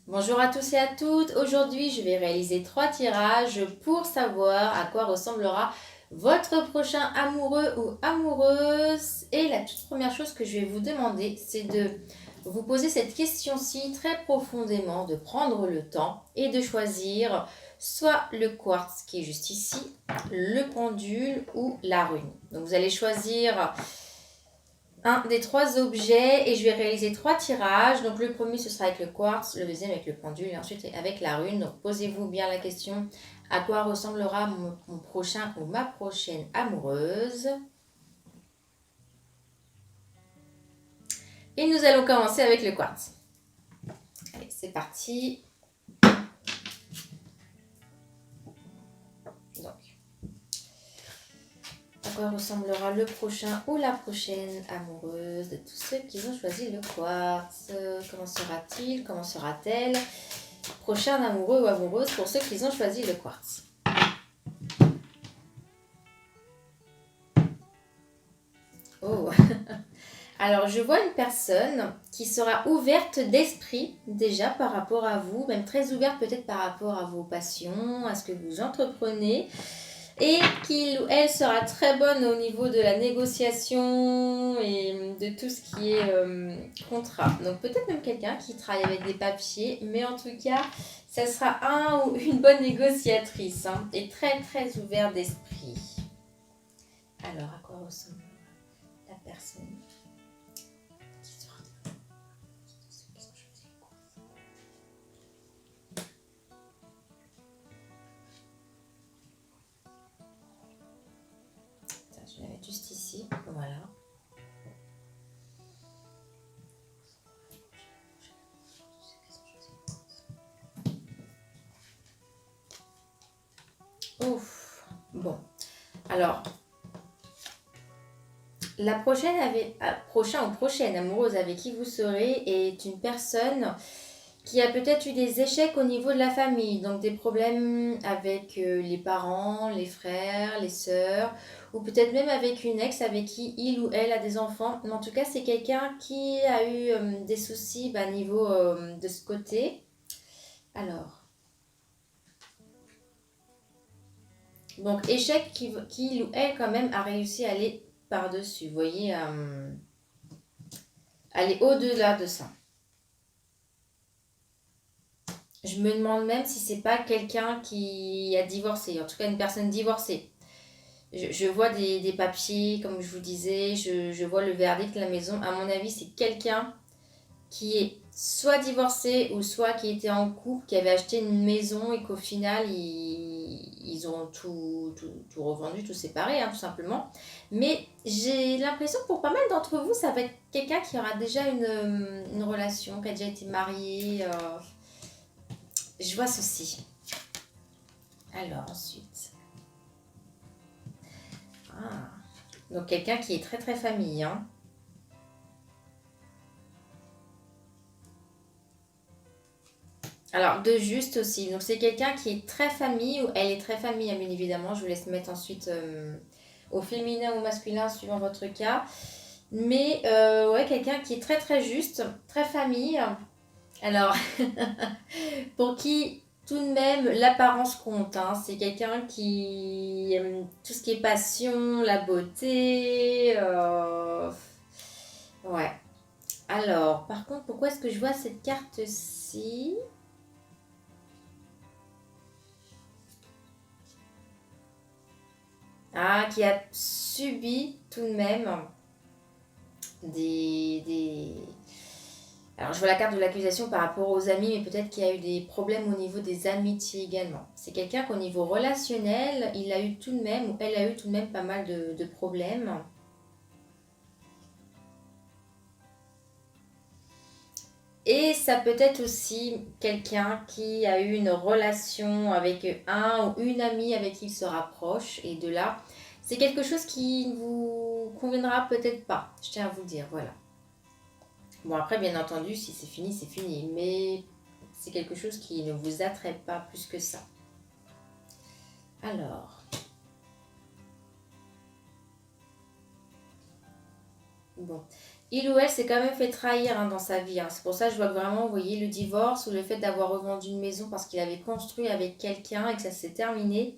Bonjour à tous et à toutes. Aujourd'hui, je vais réaliser 3 tirages pour savoir à quoi ressemblera votre prochain amoureux ou amoureuse. Et la toute première chose que je vais vous demander, c'est de vous poser cette question-ci très profondément, de prendre le temps et de choisir soit le quartz qui est juste ici, le pendule ou la rune. Donc vous allez choisir un des 3 objets et je vais réaliser 3 tirages. Donc le premier ce sera avec le quartz, le deuxième avec le pendule et ensuite avec la rune. Donc posez-vous bien la question, à quoi ressemblera mon prochain ou ma prochaine amoureuse. Et nous allons commencer avec le quartz. Allez, c'est parti. Donc, à quoi ressemblera le prochain ou la prochaine amoureuse de tous ceux qui ont choisi le quartz? Comment sera-t-il? Comment sera-t-elle? Prochain amoureux ou amoureuse pour ceux qui ont choisi le quartz. Oh. Alors, je vois une personne qui sera ouverte d'esprit déjà par rapport à vous, même très ouverte peut-être par rapport à vos passions, à ce que vous entreprenez, et qu'il ou elle sera très bonne au niveau de la négociation et de tout ce qui est contrat. Donc peut-être même quelqu'un qui travaille avec des papiers, mais en tout cas, ça sera un ou une bonne négociatrice et très très ouverte d'esprit. Alors, à quoi ressemble la personne qui sera je vais la mettre juste ici, voilà. Ouf, bon. Alors, la prochain ou prochaine amoureuse avec qui vous serez est une personne qui a peut-être eu des échecs au niveau de la famille, donc des problèmes avec les parents, les frères, les sœurs, ou peut-être même avec une ex avec qui il ou elle a des enfants. Mais en tout cas, c'est quelqu'un qui a eu des soucis au niveau de ce côté. Alors, donc échec qui il ou elle quand même a réussi à aller par-dessus, vous voyez, aller au-delà de ça. Je me demande même si c'est pas quelqu'un qui a divorcé, en tout cas une personne divorcée. Je vois des papiers, comme je vous disais, je vois le verdict de la maison. À mon avis, c'est quelqu'un qui est soit divorcé ou soit qui était en couple, qui avait acheté une maison et qu'au final, ils ont tout revendu, tout séparé, tout simplement. Mais j'ai l'impression que pour pas mal d'entre vous, ça va être quelqu'un qui aura déjà une relation, qui a déjà été marié. Je vois ceci. Alors, ensuite. Ah. Donc, quelqu'un qui est très, très famille. Alors, de juste aussi. Donc, c'est quelqu'un qui est très famille, ou elle est très famille, bien évidemment. Je vous laisse mettre ensuite au féminin ou au masculin, suivant votre cas. Mais, ouais, quelqu'un qui est très, très juste, très famille. Alors, pour qui tout de même l'apparence compte. C'est quelqu'un qui aime tout ce qui est passion, la beauté. Ouais. Alors, par contre, pourquoi est-ce que je vois cette carte-ci? Ah, qui a subi tout de même des... Alors, je vois la carte de l'accusation par rapport aux amis, mais peut-être qu'il y a eu des problèmes au niveau des amitiés également. C'est quelqu'un qu'au niveau relationnel, il a eu tout de même, ou elle a eu tout de même pas mal de problèmes. Et ça peut être aussi quelqu'un qui a eu une relation avec un ou une amie avec qui il se rapproche. Et de là, c'est quelque chose qui ne vous conviendra peut-être pas. Je tiens à vous le dire, voilà. Bon, après, bien entendu, si c'est fini, c'est fini. Mais c'est quelque chose qui ne vous attrait pas plus que ça. Alors. Bon. Il ou elle s'est quand même fait trahir dans sa vie, hein. C'est pour ça que je vois vraiment, vous voyez, le divorce ou le fait d'avoir revendu une maison parce qu'il avait construit avec quelqu'un et que ça s'est terminé.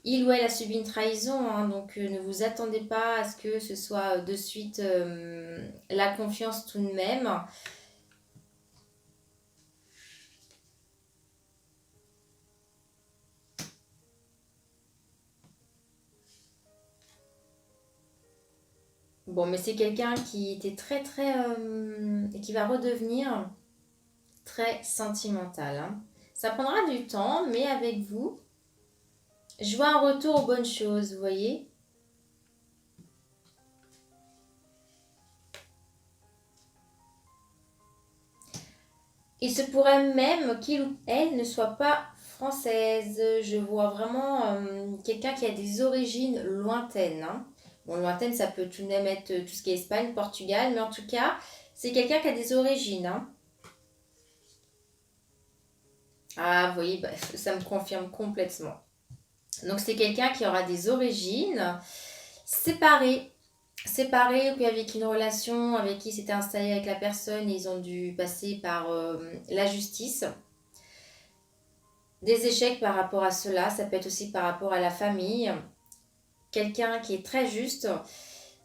Il ou elle a subi une trahison, donc ne vous attendez pas à ce que ce soit de suite la confiance tout de même. Bon, mais c'est quelqu'un qui était très très et qui va redevenir très sentimental, hein. Ça prendra du temps, mais avec vous, je vois un retour aux bonnes choses, vous voyez. Il se pourrait même qu'il ou elle ne soit pas française. Je vois vraiment quelqu'un qui a des origines lointaines, hein. Bon, lointaine, ça peut tout de même être tout ce qui est Espagne, Portugal, mais en tout cas, c'est quelqu'un qui a des origines, hein. Ah, vous voyez, bah, ça me confirme complètement. Donc, c'est quelqu'un qui aura des origines séparées. Séparées, puis avec une relation avec qui s'était installé avec la personne, ils ont dû passer par la justice. Des échecs par rapport à cela, ça peut être aussi par rapport à la famille. Quelqu'un qui est très juste,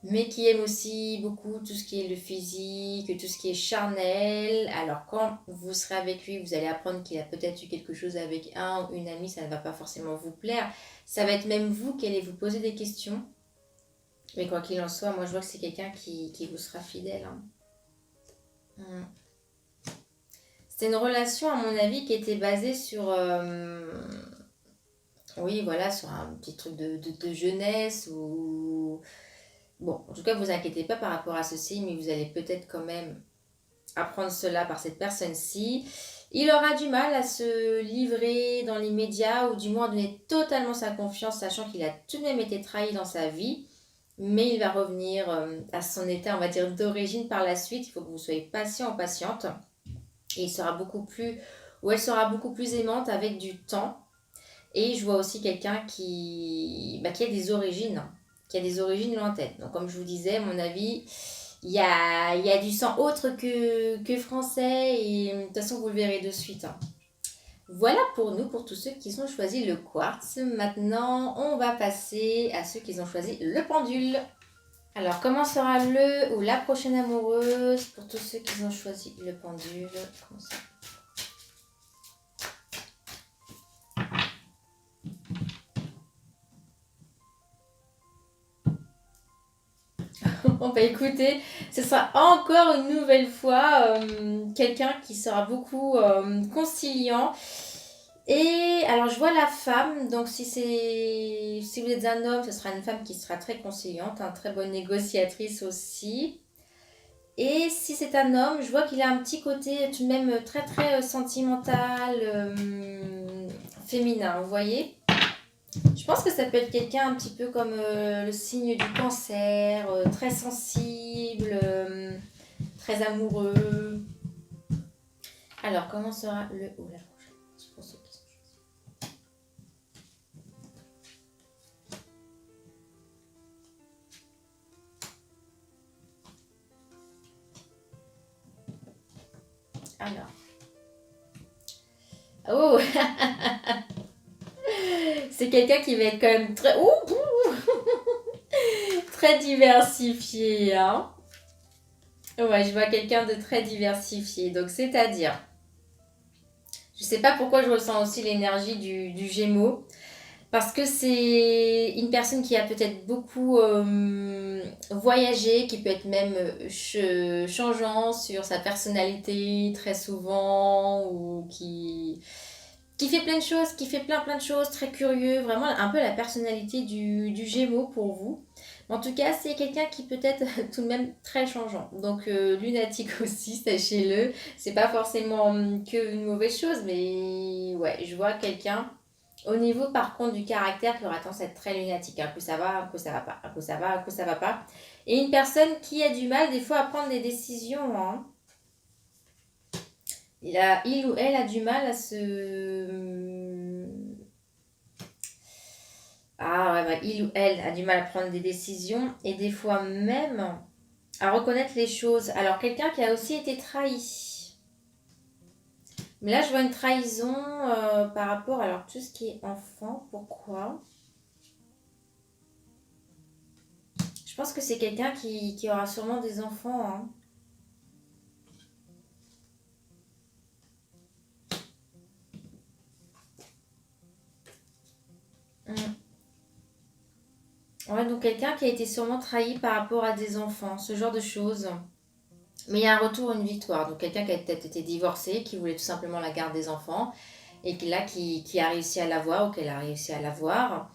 mais qui aime aussi beaucoup tout ce qui est le physique, tout ce qui est charnel. Alors quand vous serez avec lui, vous allez apprendre qu'il a peut-être eu quelque chose avec un ou une amie, ça ne va pas forcément vous plaire. Ça va être même vous qui allez vous poser des questions. Mais quoi qu'il en soit, moi je vois que c'est quelqu'un qui vous sera fidèle, hein. Mm. C'est une relation, à mon avis, qui était basée sur oui, voilà, sur un petit truc de jeunesse ou... Bon, en tout cas, vous inquiétez pas par rapport à ceci, mais vous allez peut-être quand même apprendre cela par cette personne-ci. Il aura du mal à se livrer dans l'immédiat ou du moins à donner totalement sa confiance, sachant qu'il a tout de même été trahi dans sa vie. Mais il va revenir à son état, on va dire, d'origine par la suite. Il faut que vous soyez patient ou patiente. Et il sera beaucoup plus, ou elle sera beaucoup plus aimante avec du temps. Et je vois aussi quelqu'un qui a des origines, qui a des origines lointaines. Donc comme je vous disais, à mon avis, il y a du sang autre que français et de toute façon vous le verrez de suite, hein. Voilà pour nous, pour tous ceux qui ont choisi le quartz. Maintenant, on va passer à ceux qui ont choisi le pendule. Alors, comment sera le ou la prochaine amoureuse pour tous ceux qui ont choisi le pendule? Comment ça? Bon, bah écoutez, ce sera encore une nouvelle fois quelqu'un qui sera beaucoup conciliant. Et alors, je vois la femme, donc si vous êtes un homme, ce sera une femme qui sera très conciliante, très bonne négociatrice aussi. Et si c'est un homme, je vois qu'il a un petit côté tout de même très très sentimental, féminin, vous voyez? Je pense que ça peut être quelqu'un un petit peu comme le signe du cancer, très sensible, très amoureux. Alors, comment sera le ou la prochaine? C'est pour ceux qui sont choisis. Alors. Oh, c'est quelqu'un qui va être quand même très, très diversifié, hein. Ouais, je vois quelqu'un de très diversifié. Donc, c'est-à-dire, je sais pas pourquoi je ressens aussi l'énergie du Gémeaux. Parce que c'est une personne qui a peut-être beaucoup voyagé, qui peut être même changeant sur sa personnalité très souvent, ou qui fait plein de choses, qui fait plein de choses, très curieux, vraiment un peu la personnalité du Gémeaux pour vous. En tout cas, c'est quelqu'un qui peut être tout de même très changeant. Donc lunatique aussi, sachez-le. C'est pas forcément que une mauvaise chose, mais ouais, je vois quelqu'un au niveau par contre du caractère qui aura tendance à être très lunatique. Un coup ça va, un coup ça va pas, un coup ça va, un coup ça va pas. Et une personne qui a du mal des fois à prendre des décisions, hein. Il ou elle a du mal à se... Ah ouais, bah, il ou elle a du mal à prendre des décisions et des fois même à reconnaître les choses. Alors, quelqu'un qui a aussi été trahi. Mais là, je vois une trahison par rapport à tout ce qui est enfant. Pourquoi? Je pense que c'est quelqu'un qui aura sûrement des enfants. Hein. Mm. Ouais, donc quelqu'un qui a été sûrement trahi par rapport à des enfants, ce genre de choses. Mais il y a un retour, une victoire. Donc quelqu'un qui a peut-être été divorcé, qui voulait tout simplement la garde des enfants, et qui là, qui a réussi à l'avoir, ou qu'elle a réussi à l'avoir.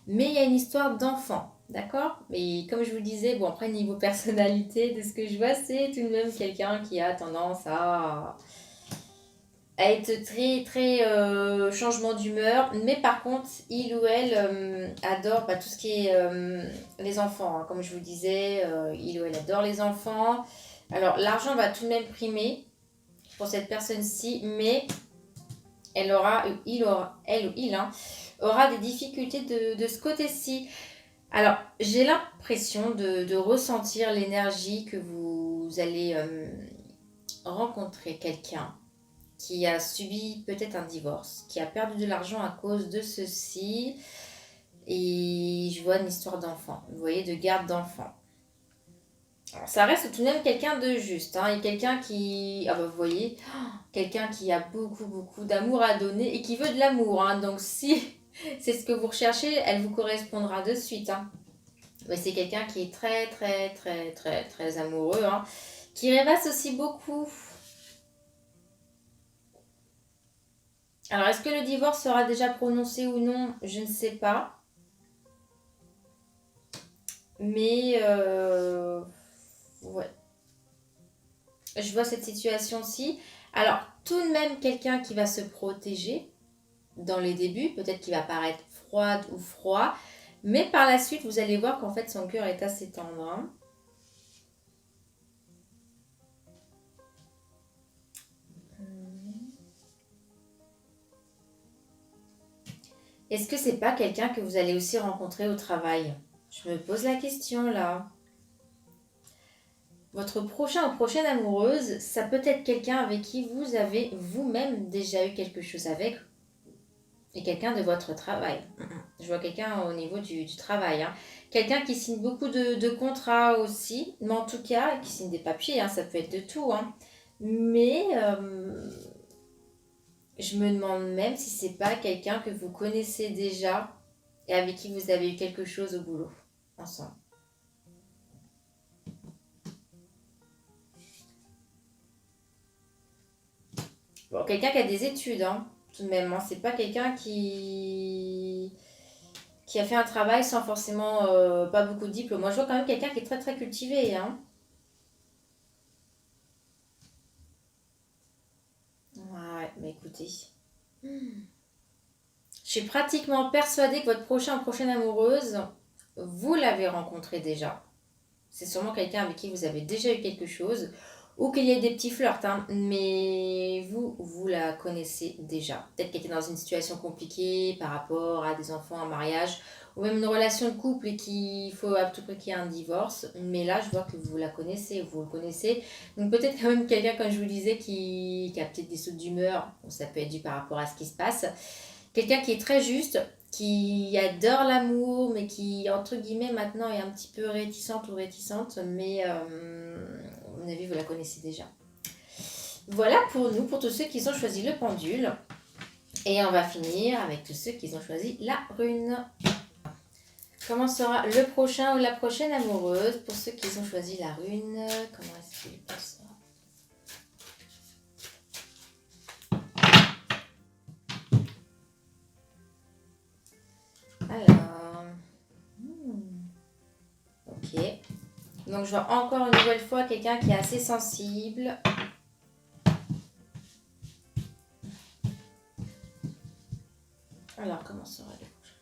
Mais il y a une histoire d'enfant, d'accord? Mais comme je vous disais, bon après niveau personnalité, de ce que je vois, c'est tout de même quelqu'un qui a tendance à être très très changement d'humeur. Mais par contre, il ou elle adore tout ce qui est les enfants. Hein. Comme je vous disais, il ou elle adore les enfants. Alors l'argent va tout de même primer pour cette personne-ci, mais elle aura, elle ou il, hein, aura des difficultés de ce côté-ci. Alors, j'ai l'impression de ressentir l'énergie que vous allez rencontrer quelqu'un qui a subi peut-être un divorce, qui a perdu de l'argent à cause de ceci. Et je vois une histoire d'enfant, vous voyez, de garde d'enfant. Alors, ça reste tout de même quelqu'un de juste, hein, et quelqu'un qui, ah bah vous voyez, quelqu'un qui a beaucoup beaucoup d'amour à donner et qui veut de l'amour. Hein, donc si c'est ce que vous recherchez, elle vous correspondra de suite. Hein. Mais c'est quelqu'un qui est très très très très très amoureux, hein, qui rêvasse aussi beaucoup. Alors est-ce que le divorce sera déjà prononcé ou non? Je ne sais pas. Mais ouais, je vois cette situation-ci. Alors tout de même quelqu'un qui va se protéger dans les débuts, peut-être qu'il va paraître froide ou froid, mais par la suite vous allez voir qu'en fait son cœur est assez tendre. Hein. Est-ce que c'est pas quelqu'un que vous allez aussi rencontrer au travail? Je me pose la question là. Votre prochain ou prochaine amoureuse, ça peut être quelqu'un avec qui vous avez vous-même déjà eu quelque chose avec et quelqu'un de votre travail. Je vois quelqu'un au niveau du travail. Hein. Quelqu'un qui signe beaucoup de contrats aussi, mais en tout cas, qui signe des papiers, hein, ça peut être de tout. Hein. Mais je me demande même si c'est pas quelqu'un que vous connaissez déjà et avec qui vous avez eu quelque chose au boulot ensemble. Bon, quelqu'un qui a des études, hein, tout de même. Hein. C'est pas quelqu'un qui a fait un travail sans forcément pas beaucoup de diplômes. Moi, je vois quand même quelqu'un qui est très très cultivé. Hein. Ouais, mais écoutez. Je suis pratiquement persuadée que votre prochain ou prochaine amoureuse, vous l'avez rencontré déjà. C'est sûrement quelqu'un avec qui vous avez déjà eu quelque chose. Ou qu'il y ait des petits flirts, hein, mais vous la connaissez déjà. Peut-être qu'elle était dans une situation compliquée par rapport à des enfants, un mariage, ou même une relation de couple et qu'il faut à tout prix qu'il y ait un divorce. Mais là, je vois que vous la connaissez, vous le connaissez. Donc peut-être quand même quelqu'un, comme je vous le disais, qui a peut-être des sautes d'humeur. Bon, ça peut être dû par rapport à ce qui se passe. Quelqu'un qui est très juste, qui adore l'amour, mais qui, entre guillemets, maintenant est un petit peu réticente ou réticente, mais à mon avis, vous la connaissez déjà. Voilà pour nous, pour tous ceux qui ont choisi le pendule. Et on va finir avec tous ceux qui ont choisi la rune. Comment sera le prochain ou la prochaine amoureuse pour ceux qui ont choisi la rune? Comment est-ce qu'il passe? Alors, ok. Donc je vois encore une nouvelle fois quelqu'un qui est assez sensible. Alors, comment sera le prochain?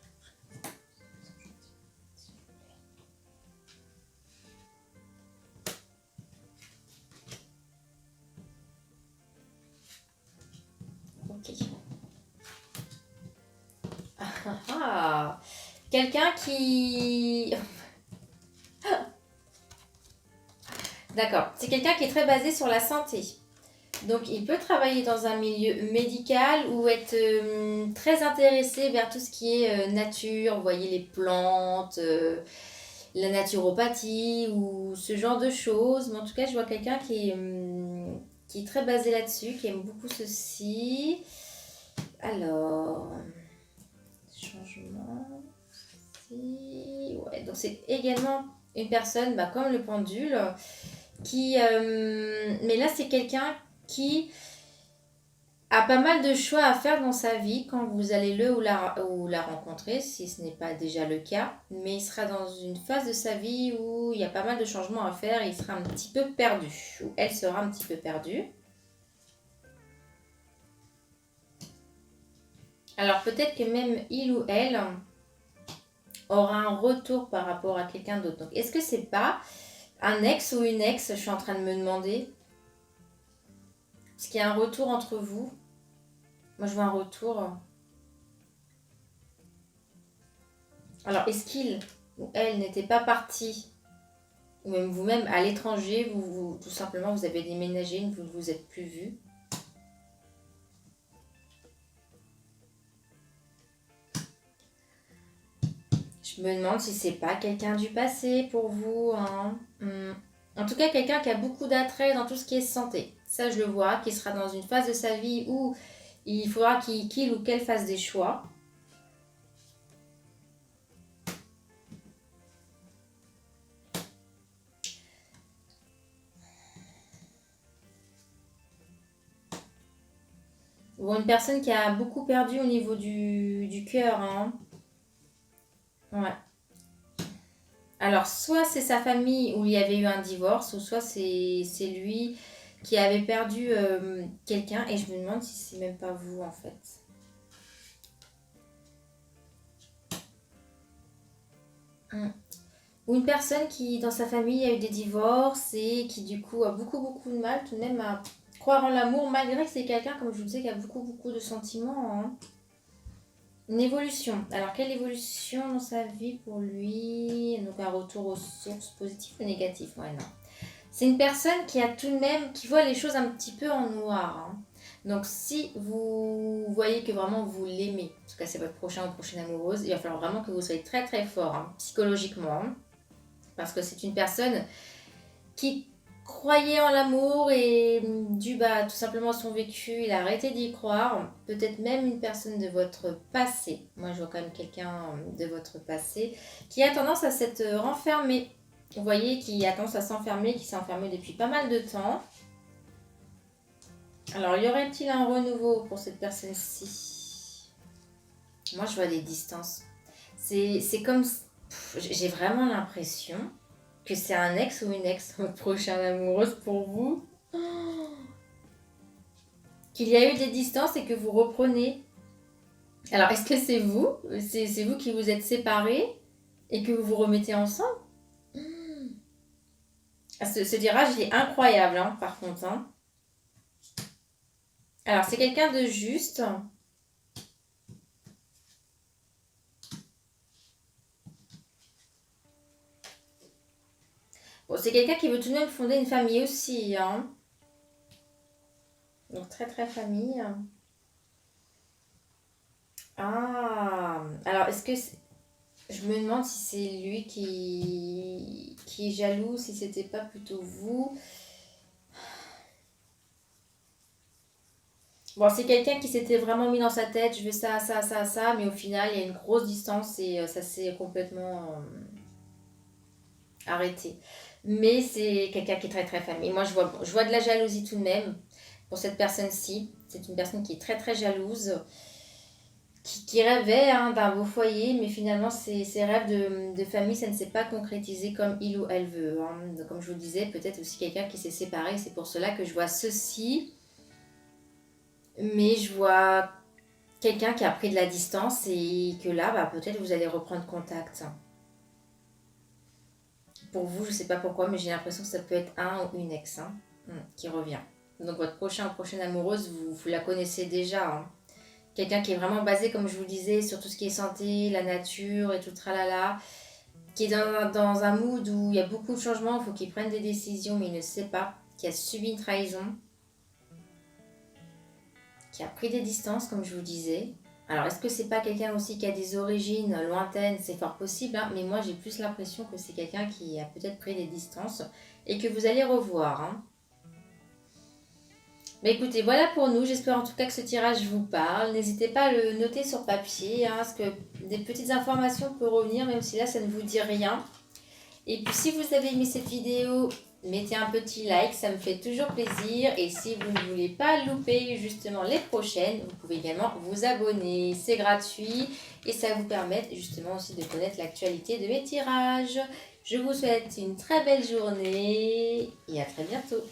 Ok. Ah, quelqu'un qui... D'accord. C'est quelqu'un qui est très basé sur la santé. Donc, il peut travailler dans un milieu médical ou être très intéressé vers tout ce qui est nature, vous voyez les plantes, la naturopathie ou ce genre de choses. Mais en tout cas, je vois quelqu'un qui est très basé là-dessus, qui aime beaucoup ceci. Alors, changement. Ouais, donc c'est également une personne, bah, comme le pendule, qui... mais là, c'est quelqu'un qui a pas mal de choix à faire dans sa vie quand vous allez ou la rencontrer, si ce n'est pas déjà le cas. Mais il sera dans une phase de sa vie où il y a pas mal de changements à faire et il sera un petit peu perdu. Ou elle sera un petit peu perdue. Alors peut-être que même il ou elle aura un retour par rapport à quelqu'un d'autre. Donc est-ce que c'est pas un ex ou une ex, je suis en train de me demander. Est-ce qu'il y a un retour entre vous? Moi je vois un retour. Alors est-ce qu'il ou elle n'était pas parti, ou même vous-même à l'étranger, tout simplement vous avez déménagé, vous ne vous êtes plus vu? Je me demande si c'est pas quelqu'un du passé pour vous, hein. En tout cas, quelqu'un qui a beaucoup d'attrait dans tout ce qui est santé. Ça, je le vois, qui sera dans une phase de sa vie où il faudra qu'il ou qu'elle fasse des choix. Ou une personne qui a beaucoup perdu au niveau du cœur, hein. Ouais. Alors, soit c'est sa famille où il y avait eu un divorce, ou soit c'est lui qui avait perdu quelqu'un. Et je me demande si c'est même pas vous, en fait. Hum. Ou une personne qui, dans sa famille, a eu des divorces et qui, du coup, a beaucoup, beaucoup de mal tout de même à croire en l'amour, malgré que c'est quelqu'un, comme je vous disais, qui a beaucoup, beaucoup de sentiments, hein. Une évolution. Alors, quelle évolution dans sa vie pour lui? Donc, un retour aux sources positives ou négatives? Ouais, non. C'est une personne qui a tout de même, qui voit les choses un petit peu en noir, hein. Donc, si vous voyez que vraiment vous l'aimez, en tout cas, c'est votre prochain ou prochaine amoureuse, il va falloir vraiment que vous soyez très, très fort, hein, psychologiquement, hein. Parce que c'est une personne qui croyait en l'amour et dû bah, tout simplement à son vécu, il a arrêté d'y croire. Peut-être même une personne de votre passé. Moi, je vois quand même quelqu'un de votre passé qui a tendance à s'être renfermé. Vous voyez, qui a tendance à s'enfermer, qui s'est enfermé depuis pas mal de temps. Alors, y aurait-il un renouveau pour cette personne-ci? Moi, je vois des distances. C'est comme... J'ai vraiment l'impression que c'est un ex ou une ex, votre prochaine amoureuse pour vous. Qu'il y a eu des distances et que vous reprenez. Alors, est-ce que c'est vous? C'est vous qui vous êtes séparés et que vous vous remettez ensemble? Ah, ce tirage, il est incroyable, hein, par contre, hein. Alors, c'est quelqu'un de juste. Bon, c'est quelqu'un qui veut tout de même fonder une famille aussi, hein. Donc, très, très famille. Ah, alors, je me demande si c'est lui qui est jaloux, si c'était pas plutôt vous. Bon, c'est quelqu'un qui s'était vraiment mis dans sa tête, je veux ça, ça, ça, ça, mais au final, il y a une grosse distance et ça s'est complètement arrêté. Mais c'est quelqu'un qui est très très famille. Moi, je vois de la jalousie tout de même pour cette personne-ci. C'est une personne qui est très très jalouse, qui rêvait hein, d'un beau foyer, mais finalement, ses rêves de famille, ça ne s'est pas concrétisé comme il ou elle veut, hein. Donc, comme je vous le disais, peut-être aussi quelqu'un qui s'est séparé. C'est pour cela que je vois ceci, mais je vois quelqu'un qui a pris de la distance et que là, bah, peut-être vous allez reprendre contact. Pour vous, je sais pas pourquoi, mais j'ai l'impression que ça peut être un ou une ex hein, qui revient. Donc votre prochain ou prochaine amoureuse, vous la connaissez déjà, hein. Quelqu'un qui est vraiment basé, comme je vous le disais, sur tout ce qui est santé, la nature et tout tralala, qui est dans un mood où il y a beaucoup de changements, il faut qu'il prenne des décisions, mais il ne sait pas, qui a subi une trahison, qui a pris des distances, comme je vous disais. Alors, est-ce que c'est pas quelqu'un aussi qui a des origines lointaines? C'est fort possible, hein, mais moi j'ai plus l'impression que c'est quelqu'un qui a peut-être pris des distances et que vous allez revoir. Hein. Mais écoutez, voilà pour nous. J'espère en tout cas que ce tirage vous parle. N'hésitez pas à le noter sur papier, hein, parce que des petites informations peuvent revenir, même si là ça ne vous dit rien. Et puis si vous avez aimé cette vidéo, mettez un petit like, ça me fait toujours plaisir. Et si vous ne voulez pas louper justement les prochaines, vous pouvez également vous abonner. C'est gratuit et ça vous permet justement aussi de connaître l'actualité de mes tirages. Je vous souhaite une très belle journée et à très bientôt.